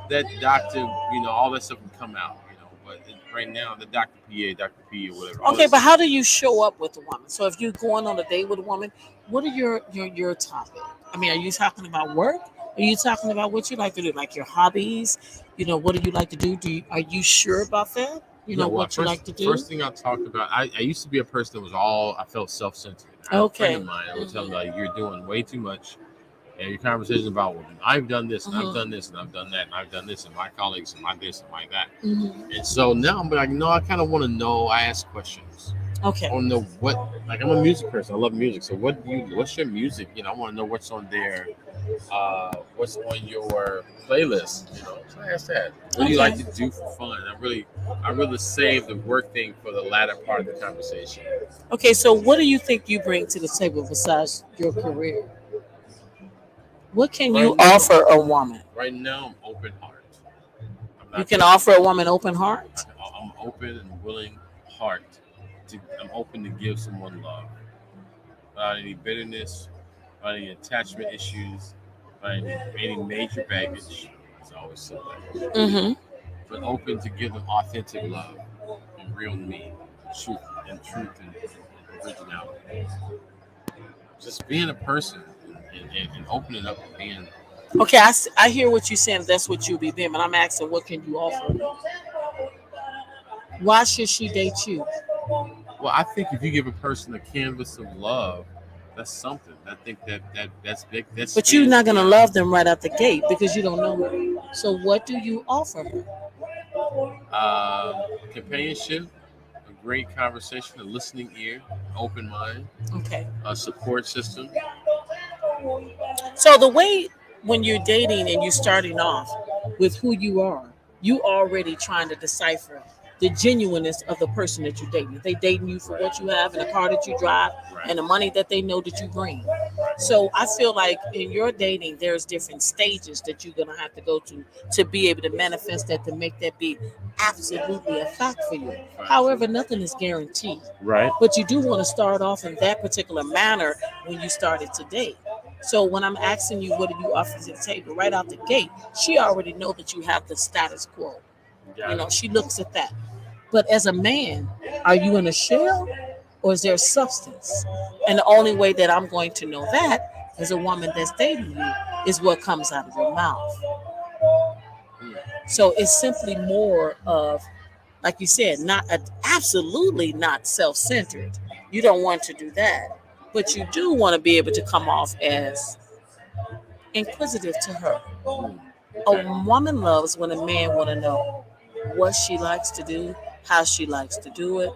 that doctor, all that stuff can come out. But right now, the Dr. P or whatever. Okay, but how do you show up with a woman? So if you're going on a date with a woman, what are your topic? I mean, are you talking about work? Are you talking about what you like to do, like your hobbies? What do you like to do? Are you sure about that? What you like to do? First thing I talked about, I used to be a person that I felt self-centered. A friend of mine would tell me, like, you're doing way too much. And your conversations about, well, I've done this, and I've done this, and I've done that, and I've done this, and my colleagues, and my this, and my that. And so now I'm like, no, I kind of want to know. I ask questions. Okay. I want to know I'm a music person. I love music. So what's your music? I want to know what's on there. What's on your playlist? So I ask that. What do you like to do for fun? I really save the work thing for the latter part of the conversation. Okay, so what do you think you bring to the table besides your career? What can you offer a woman? Right now, I'm open heart. You can offer a woman open heart? I'm open and willing heart. I'm open to give someone love. Without any bitterness, without any attachment issues, without any major baggage. It's always so baggage. But open to give them authentic love and real me, truth and originality. Just being a person. And opening up and being. Okay, I hear what you're saying. That's what you'll be then, but I'm asking, what can you offer? Why should she date you? Well, I think if you give a person a canvas of love, that's something. I think that's big. But you're not gonna love them right out the gate because you don't know her. So what do you offer her? Companionship, a great conversation, a listening ear, open mind. Okay. A support system. So the way when you're dating and you're starting off with who you are, you already trying to decipher the genuineness of the person that you're dating. If they dating you for what you have and the car that you drive and the money that they know that you bring. So I feel like in your dating, there's different stages that you're gonna have to go to be able to manifest that, to make that be absolutely a fact for you. However, nothing is guaranteed. Right. But you do want to start off in that particular manner when you started to date. So when I'm asking you, what do you offer to the table right out the gate, she already know that you have the status quo. She looks at that. But as a man, are you in a shell or is there substance? And the only way that I'm going to know that as a woman that's dating you is what comes out of your mouth. So it's simply more of, like you said, absolutely not self-centered. You don't want to do that. But you do want to be able to come off as inquisitive to her. A woman loves when a man want to know what she likes to do, how she likes to do it,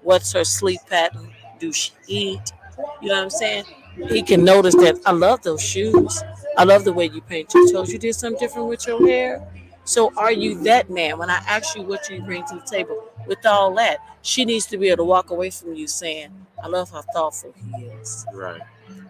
what's her sleep pattern, do she eat? You know what I'm saying? He can notice that I love those shoes. I love the way you paint your toes. You did something different with your hair. So are you that man? When I ask you what you bring to the table, with all that, she needs to be able to walk away from you saying, I love how thoughtful he is. Right.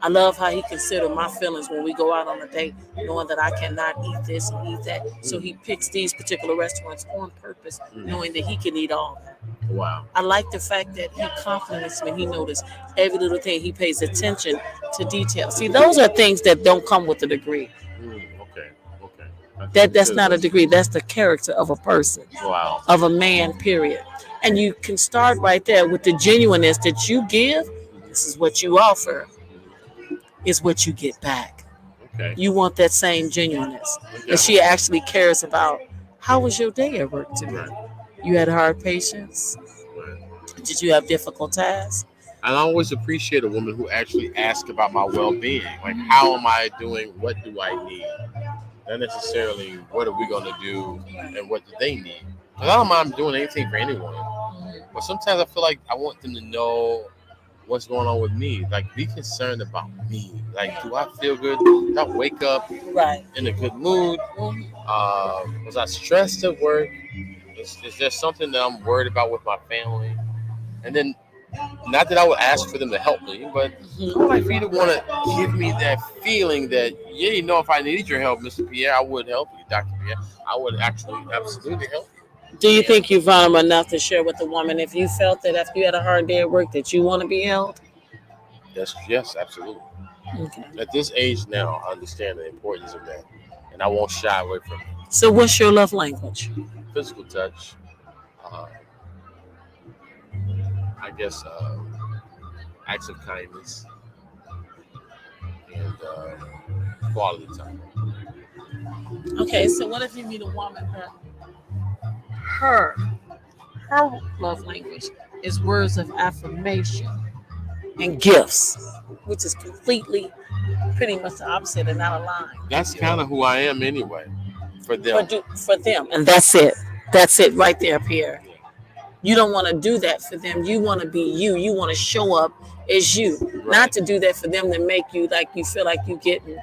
I love how he considers my feelings when we go out on a date, knowing that I cannot eat this and eat that. So he picks these particular restaurants on purpose, knowing that he can eat all that. Wow. I like the fact that he compliments me. He notices every little thing. He pays attention to detail. See, those are things that don't come with a degree. Okay. That's not a degree. That's the character of a person, Wow. of a man, period. And you can start right there with the genuineness that you give. This is what you offer, is what you get back. Okay. You want that same genuineness. Yeah. And she actually cares about, how was your day at work today? Right. You had hard patience? Right. Did you have difficult tasks? And I always appreciate a woman who actually asks about my well-being. Like, how am I doing? What do I need? Not necessarily what are we going to do and what do they need. Because I don't mind doing anything for anyone. But sometimes I feel like I want them to know what's going on with me. Like, be concerned about me. Like, do I feel good? Did I wake up in a good mood? Was I stressed at work? Is there something that I'm worried about with my family? And then, not that I would ask for them to help me, but I would like for you to want to give me that feeling that, yeah, you know, if I needed your help, Mr. Pierre, I would help you, Dr. Pierre. I would actually absolutely help you. Do you think you're vulnerable enough to share with the woman if you felt that after you had a hard day at work that you want to be held? Yes, absolutely. Okay. At this age now, I understand the importance of that, and I won't shy away from it. So what's your love language? Physical touch, I guess acts of kindness, and quality time. Okay, so what if you meet a woman that her love language is words of affirmation and gifts, which is completely pretty much the opposite and not aligned? That's kind of who I am anyway, for them. For them, and that's it. That's it right there, Pierre. You don't want to do that for them. You want to be you. You want to show up as you, Right. not to do that for them to make you like you feel like you getting,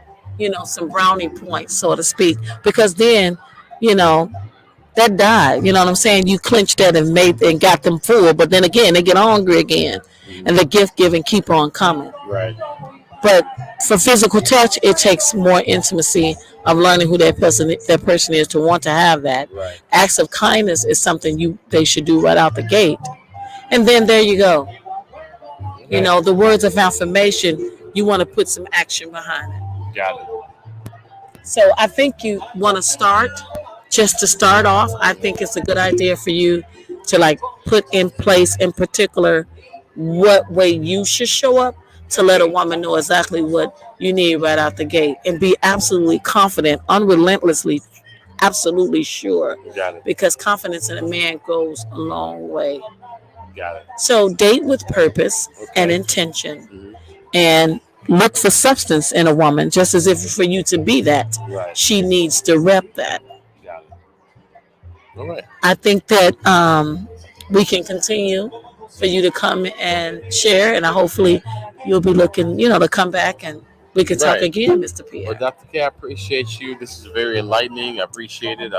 some brownie points, so to speak. Because then, that died. You know what I'm saying? You clinched that and got them full. But then again, they get hungry again, and the gift giving keep on coming. Right. But for physical touch, it takes more intimacy of learning who that person is to want to have that. Right. Acts of kindness is something they should do right out the gate. And then there you go. Okay. The words of affirmation, you want to put some action behind it. Got it. So I think you want to start, just to start off, I think it's a good idea for you to put in place in particular what way you should show up to let a woman know exactly what you need right out the gate, and be absolutely confident, unrelentlessly, absolutely sure. Got it. Because confidence in a man goes a long way. Got it. So date with purpose and intention, and look for substance in a woman, just as if for you to be that, Right. she needs to rep that. Got it. All right. I think that we can continue for you to come and share, and hopefully you'll be looking, to come back and we can talk Right. again, Mr. Pierre. Well, Dr. K, I appreciate you. This is very enlightening. I appreciate it.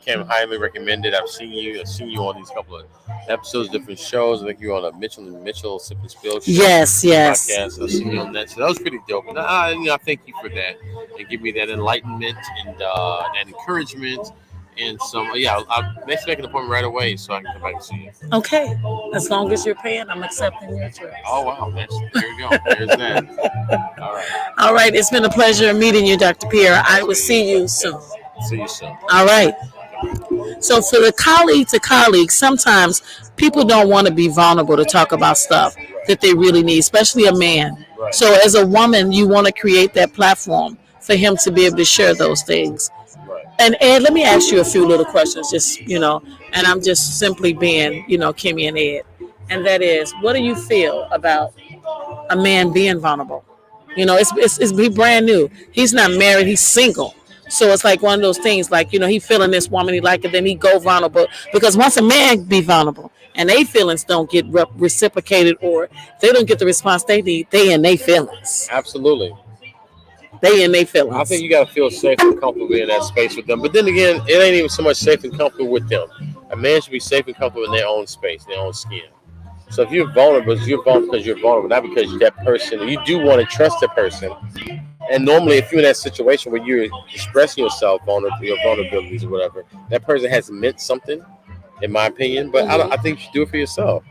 Can highly recommend it. I've seen you on these couple of episodes, different shows. I think you're on a Mitchell&Mitchell Sip and Spill show. Yes. Podcast. I've seen you on that. So that was pretty dope. And I thank you for that, and give me that enlightenment and that encouragement. And some, let's make an appointment right away so I can come back and see you. Okay. As long as you're paying, I'm accepting your choice. Oh, wow. There you go. There's that. All right. All right. It's been a pleasure meeting you, Dr. Pierre. I will see you soon. See you soon. All right. So for the colleague to colleague, sometimes people don't want to be vulnerable to talk about stuff that they really need, especially a man. Right. So as a woman, you want to create that platform for him to be able to share those things. And Ed, let me ask you a few little questions, just, and I'm just simply being, Kimmy and Ed. And that is, what do you feel about a man being vulnerable? It's brand new. He's not married, he's single. So it's like one of those things, like, he feeling this woman, he like it, then he go vulnerable. Because once a man be vulnerable and they feelings don't get reciprocated, or they don't get the response they need, they in their feelings. Absolutely. They in their feelings. I think you got to feel safe and comfortable in that space with them. But then again, it ain't even so much safe and comfortable with them. A man should be safe and comfortable in their own space, their own skin. So if you're vulnerable because you're vulnerable, not because you're that person. You do want to trust the person. And normally, if you're in that situation where you're expressing yourself, your vulnerabilities or whatever, that person has meant something, in my opinion. But I think you should do it for yourself.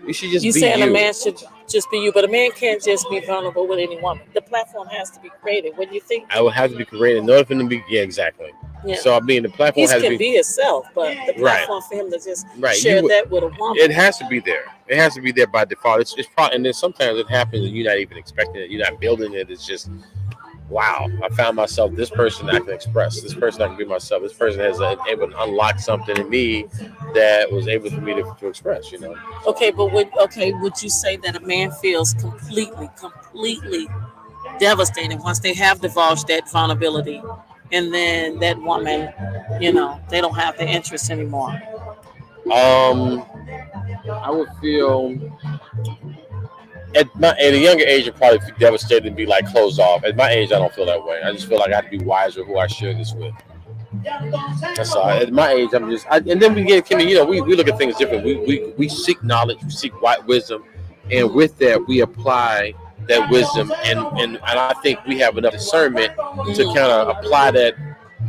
You should just be saying you. A man should just be you. But a man can't just be vulnerable with any woman. The platform has to be created. What do you think? I would have to be creative in order for them to be. Yeah, exactly. Yeah. So I mean, the platform He has to can be himself, but the right. platform for him to just Right. share that with a woman. It has to be there. It has to be there by default. It's probably, and then sometimes it happens and you're not even expecting it. You're not building it. It's just, wow, I found myself, this person I can express. This person I can be myself. This person has able to unlock something in me that was able for me to express, you know. Okay, but would you say that a man feels completely devastated once they have divulged that vulnerability, and then that woman, they don't have the interest anymore? I would feel at a younger age, I'd probably feel devastated and be like closed off. At my age, I don't feel that way. I just feel like I have to be wiser who I share this with. That's all. At my age, and then we get, we look at things different. We seek knowledge, we seek wisdom, and with that, we apply that wisdom, and I think we have enough discernment to kind of apply that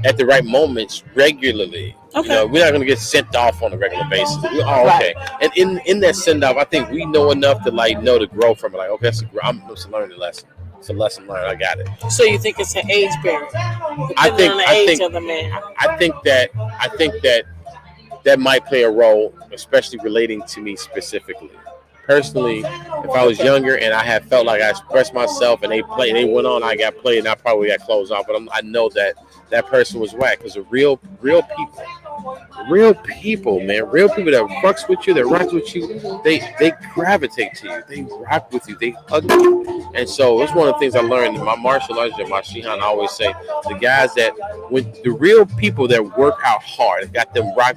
at the right moments regularly. Okay. We're not going to get sent off on a regular basis. Okay. And in that send off, I think we know enough to know to grow from it. Like, okay, I'm just learning a lesson. It's a lesson learned. I got it. So you think it's an age barrier? I think of the man. I think that might play a role, especially relating to me specifically. Personally, if I was younger and I had felt like I expressed myself and they went on, I got played and I probably got closed off. But I know that person was whack because the real people, man, real people that fucks with you, that rocks with you, they gravitate to you, they rock with you, they hug you. And so it's one of the things I learned in my martial arts and my Shihan. I always say the guys that, when the real people that work out hard, they got them rock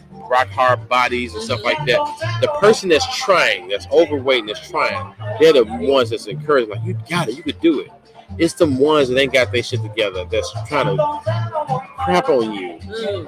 hard bodies and stuff like that. The person that's trying, that's overweight and that's trying, they're the ones that's encouraged. Like, you got it, you could do it. It's the ones that ain't got their shit together that's trying to crap on you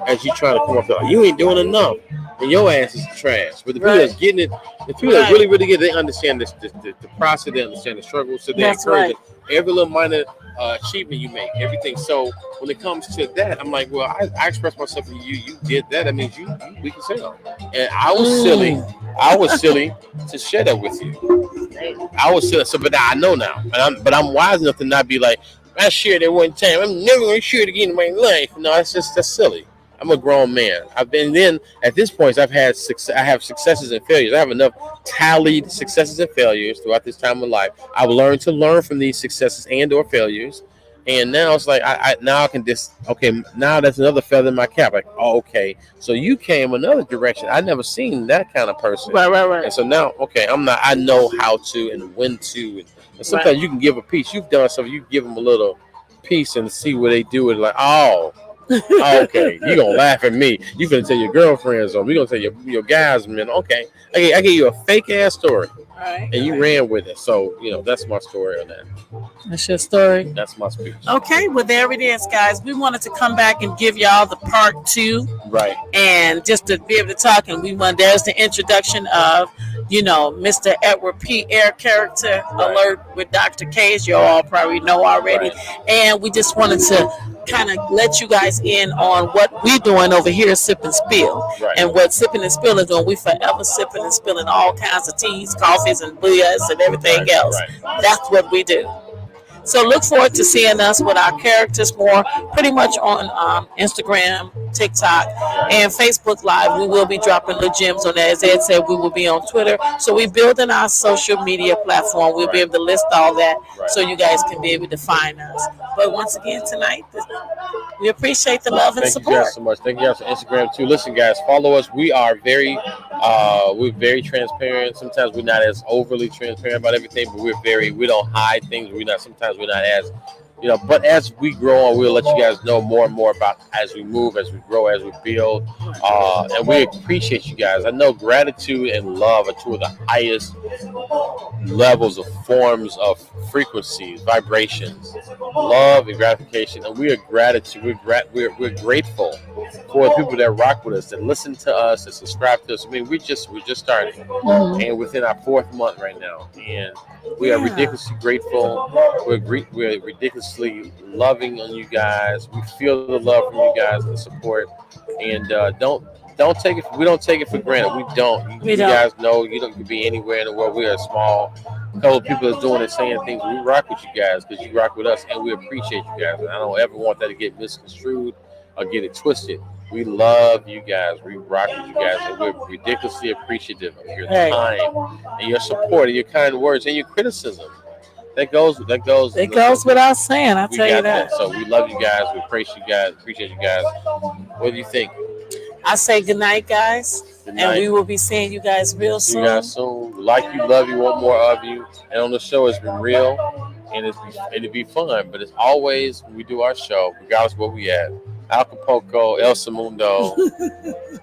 as you trying to come up there. Like, you ain't doing enough, and your ass is trash. But the people that's getting it, the people that really get it, they understand the process, they understand the struggle, so they encourage every little minor achievement you make, everything. So when it comes to that, I'm like, well, I express myself to you. You did that. That means we can say that. And I was silly. I was silly to share that with you. I was silly. So, but I know now. But I'm wise enough to not be like, I shared it one time, I'm never going to share it again in my life. No, that's silly. I'm a grown man. I've been then at this point. I have successes and failures. I have enough tallied successes and failures throughout this time of life. I've learned to learn from these successes and or failures. And now it's like now I can just now that's another feather in my cap. Like, okay, so you came another direction. I never seen that kind of person. Right. And so now, I know how to and when to. And sometimes you can give a piece. You've done something. You give them a little piece and see what they do. And like, okay, you gonna laugh at me. You gonna tell your girlfriends or you gonna tell your guys, man. Okay, I gave you a fake ass story, and you ran with it. So that's my story on that. That's your story. That's my speech. Okay, well there it is, guys. We wanted to come back and give y'all the part 2, right? And just to be able to talk. And there's the introduction of Mr. Edward P. Air character alert with Dr. K, as you all probably know already. Right. And we just wanted to kind of let you guys in on what we're doing over here at Sip and Spill. Right. And what Sipping and Spill is doing. We forever sipping and spilling all kinds of teas, coffees, and booyahs and everything else. Right. That's what we do. So look forward to seeing us with our characters more pretty much on Instagram, TikTok, and Facebook Live. We will be dropping the gems on that. As Ed said, we will be on Twitter. So we're building our social media platform. We'll be able to list all that so you guys can be able to find us. But once again tonight, we appreciate the love and support. Thank you guys so much. Thank you guys for Instagram too. Listen, guys, follow us. We are we're very transparent. Sometimes we're not as overly transparent about everything, but we don't hide things. Sometimes we're not as, but as we grow on, we'll let you guys know more and more about as we move, as we grow, as we build. And we appreciate you guys. I know gratitude and love are two of the highest levels of forms of frequencies, vibrations, love and gratification. And we are gratitude. We're grateful for the people that rock with us, that listen to us, that subscribe to us. I mean, we're just starting, and within our 4th month right now, and we are ridiculously grateful. We're ridiculously loving on you guys. We feel the love from you guys and the support. And don't take it. We don't take it for granted. We don't. You guys know you don't be anywhere in the world. We are small. couple of people that's doing and saying things. We rock with you guys because you rock with us, and we appreciate you guys. And I don't ever want that to get misconstrued or get it twisted. We love you guys. We rock with you guys, and we're ridiculously appreciative of your Right. time and your support and your kind words and your criticism. That goes. It goes without saying. I We tell you got that. that. So we love you guys. We appreciate you guys. Appreciate you guys. What do you think? I say good night, guys. Good And we night. will be seeing you guys real See you soon. guys soon. We like you, love you, want more of you. And on the show, it's been real, and it'd be fun. But it's always when we do our show, regardless of where we at, Acapulco, El Segundo,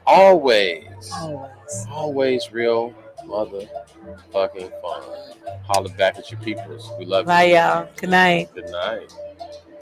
always, Always. always real motherfucking fun. Holler back at your peoples. We love Bye, you. y'all. Good night. Good night.